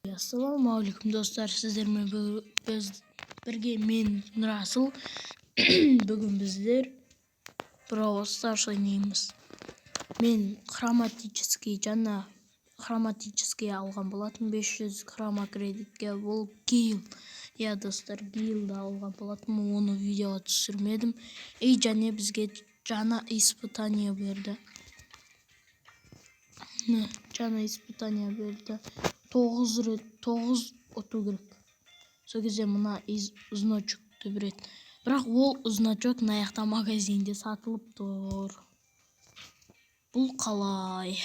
Assalomualaikum do'stlar, sizlarga birga men Rasul. Bugun bizlar Brawl Stars o'ynaymiz. Men xromatический algan bo'ladim 500 xroma kreditga. Bu Gil. Ya do'stlar, Gil'da algan bo'ladim. Onu videoga tushirmedim. Jane bizga жаңа испытание berdi. Жаңа испытание berdi. 9 оту керек. Сол кезде мына значокты береді. Бірақ ол значок мына магазинде сатылып тұр. Бұл қалай?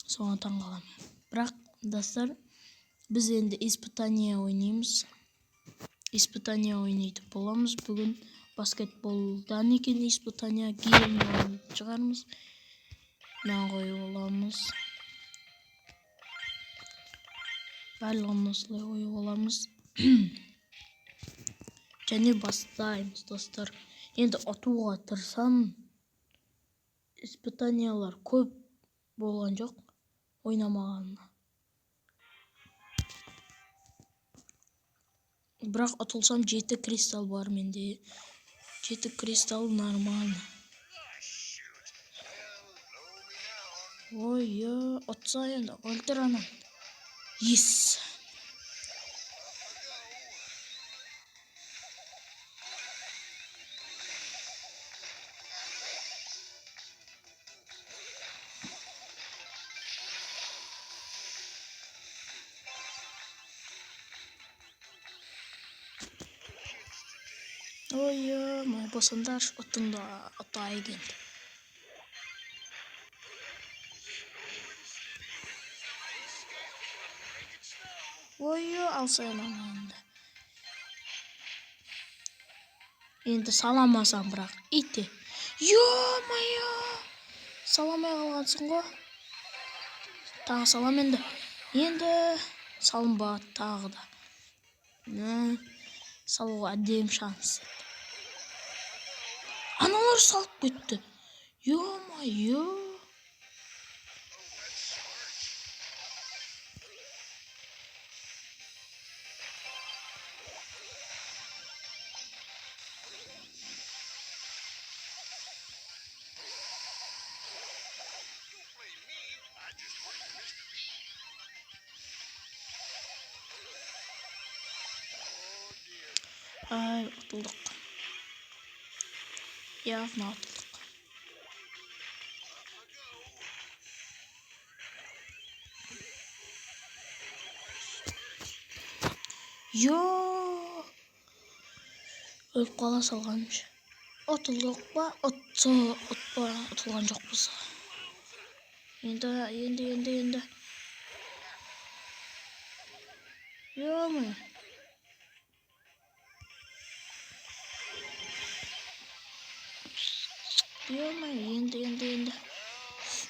Соған таң қаламын. Бірақ достар, біз енді испытание ойнаймыз. Испытание ойнайтын боламыз. Бүгін баскетболдан екен испытание геймді шығармыз. Мына қойып аламыз. Барлығын осылай қойып аламыз. Және бастаймыз, достар. Енді атуға тырысамын. Испытаниялар көп болған жоқ ойнамағанына. Бірақ атылсам 7 кристалл бар менде. 7 кристалл нормально. Ой, отса енді өлтір анам. Yes. Ой, мой босандар отында атай келді. Ой, алсайын анамды. Енді саламасам бірақ итте. Ё-моё! Саламай қалғансың ғой. Тағы салам енді. Енді салынба тағы да. Салуға әдем шанс. Аналар салып кетті. Ё-моё! Ай, ұтылдық. Явно ұтылдық. Өліп қала салғанымшы. Ұтылдық па? Ұтылған жоқ біз. Енді. Ё-моё. Енді.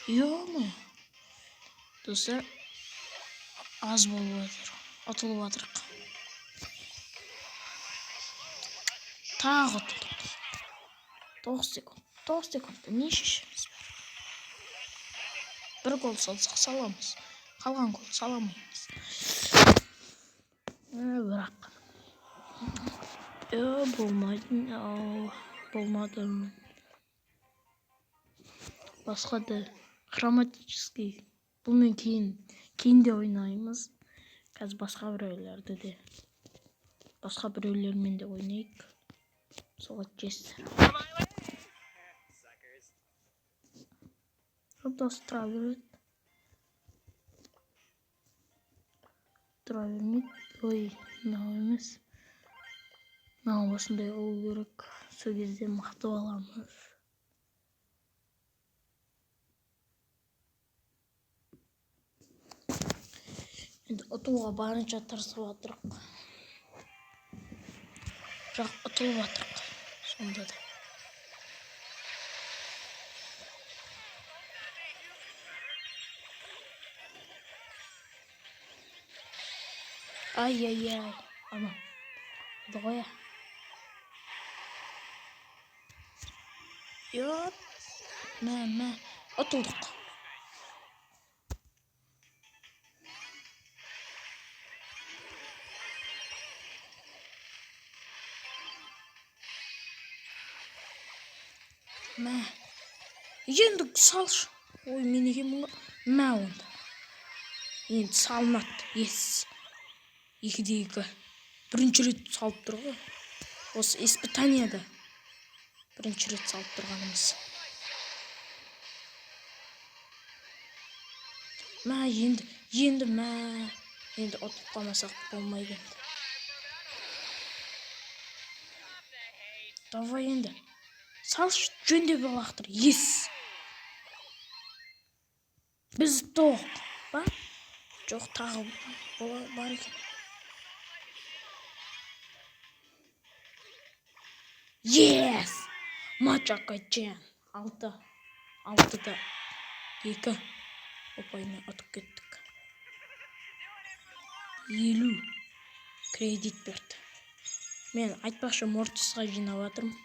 Ё-моё. Достар, аз болып жатыр. Ұтылып жатырық. Тағы ұтылдық. 9 секунд. Не шешеміз бар? Бір гол салсақ саламыз. Қалған гол саламаймыз. Бірақ. Болмады. Басқа да хроматический. Бұл мен кейін де ойнаймыз. Қазір басқа біреулермен де ойнайық. Соға жестер. Дос тұра бермейді. Ой, мынау емес. Мынау осындай болу керек. Сол кезде мықты аламыз. Енді ұтуға барынша тырысып жатырық. Бірақ ұтылып жатырық. Сонда да. Ай. Ана. Доя. Мә. Ұтылдық. Мә. Енді салшы. Ой, мен екен мұны. Мә онда. Енді салынады. Ес. 2-де 2. Бірінші рет салып тұр ғой. Осы испытанияда. Бірінші рет салып тұрғанымыз. Мә, енді мә. Енді ұтып қалмасақ болмайды енді. Давай енді. Салшы, жөндеп алақтыр. Ес. Біз тоқ. Ба? Жоқ, тағы бар екен. Ес! Матч ақайчен. 6-да 2. Опайны атып кеттік. 50 кредит берді. Мен айтпақшы Мортисқа жинап жатырмын.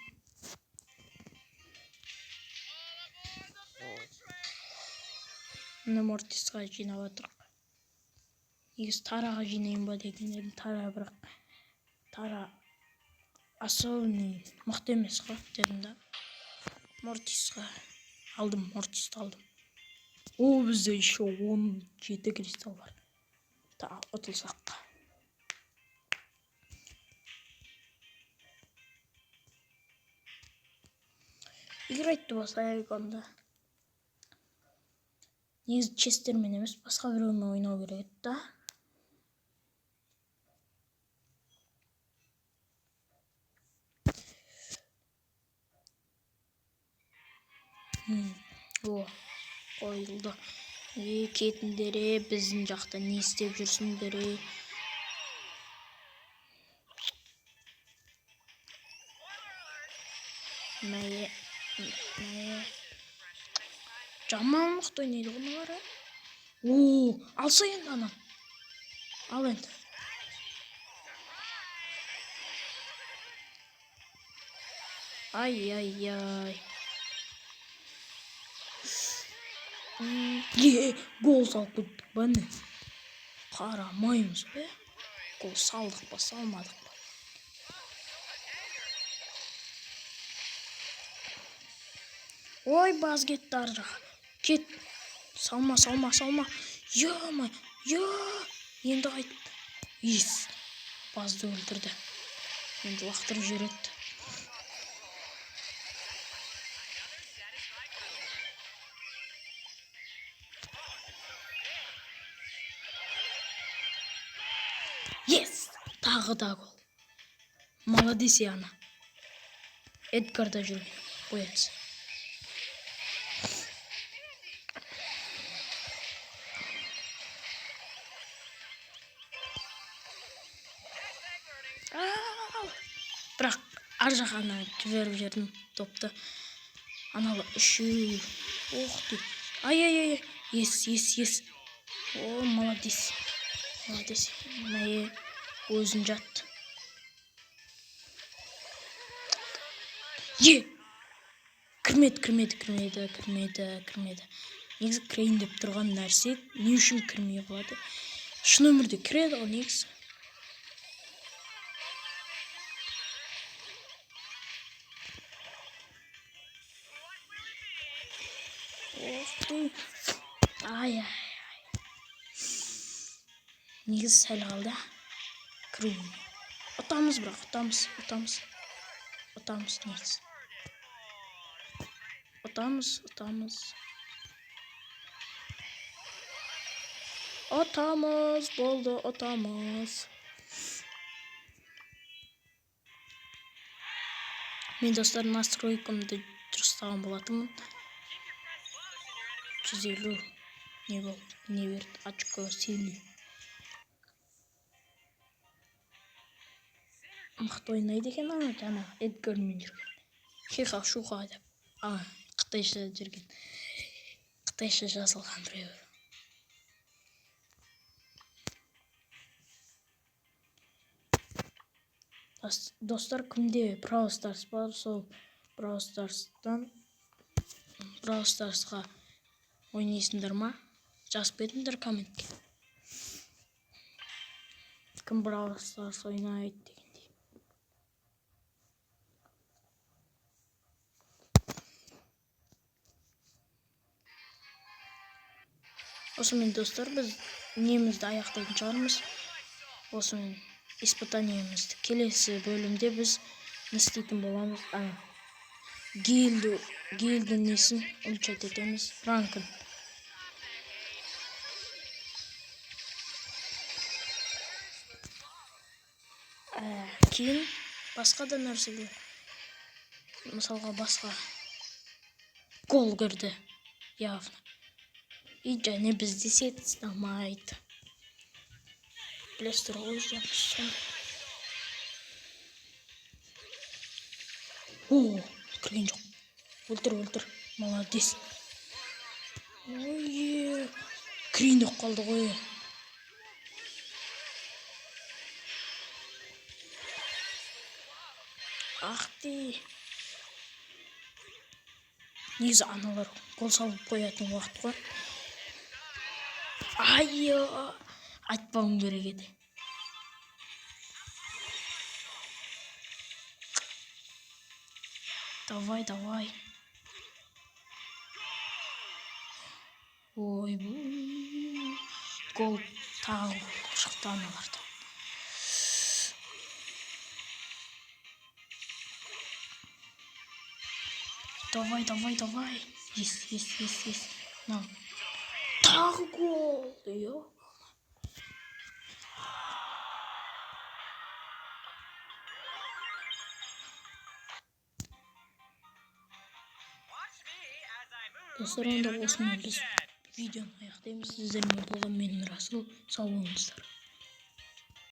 Мені Мортисқа жинап жатырмын. Негізі Тараға жинайын ба деген едім. Тара бірақ. Тара особенный мықты емес қой дедім да. Мортисқа алдым, Мортисті алдым. О, бізде еще 17 кристалл бар. Та, ұтылсақ. Играть басайық онда. Негізі честермен емес, басқа біреумен ойнау керек та. О, қойылды. Кетіндері біздің жақта не істеп жүрсіндері. Мәе. Жаман мықты ойнайды ғой бұлар. О, алса енді анам. Ал енді. Ай. Гол салып кеттік ба не? Қарамаймыз бе? Гол салдық па, салмадық па? Ой, баз кетті ар жақ. Кет. Салма. Йо-май. Енді қайт. Ес. Базды өлтірді. Енді лақтырып жібереді. Ес. Тағы да гол. Молодец яна. Эдгарда жүр. Боец. Бірақ ар жағына жіберіп жердім топты. Аналы үшеу. Ох ты. Ай. Ес. О, молодец. Мәе өзін жатты. Кірмеді. Негізі кірейін деп тұрған нәрсе не үшін кірмей болады? Шын өмірде кіреді ғой негізі. Ай. Негізі сәл қалды. Кіруім. Ұтамыз бірақ, ұтамыз. Ұтамыз негізі. Ұтамыз. Ұтамыз, болды, ұтамыз. Мен достар настройкамды дұрыстаған болатынмын. 150 не болды, не берді, очко сильный. Мықты ойнайды екен ана жаңа Эдгармен жүрген. Шиха деп. Қытайша жүрген. Қытайша жазылған біреу. Достар, кімде Brawl Stars бар, сол Brawl Stars'қа ойнайсыңдар ма? Жазып кетіңдер комментке. Кім Brawl Stars ойнайды дегендей. Осымен достар, біз немізді аяқтайтын шығармыз. Осымен испытаниемізді келесі бөлімде біз не істейтін боламыз? Гейлдің несін улучшать етеміз, ранкын. Кейін басқа да нәрселер. Мысалға басқа гол кірді, явно. И және бізде сет ұстамайды. Білесіздер ғой өздеріңіз. Кірген жоқ. Өлтір. Молодец. Ой, кірген жоқ қалды ғой. Ахти. Негізі аналар гол салып қоятын уақыт қой. Айтпауым керек еді. Давай. Ой, гол тағы шықты аналардан. Давай. Yes. На. Тағы гол. Достар, онда осымен біз видеоны аяқтаймыз. Сіздермен болған мен Расул. Сау болыңыздар.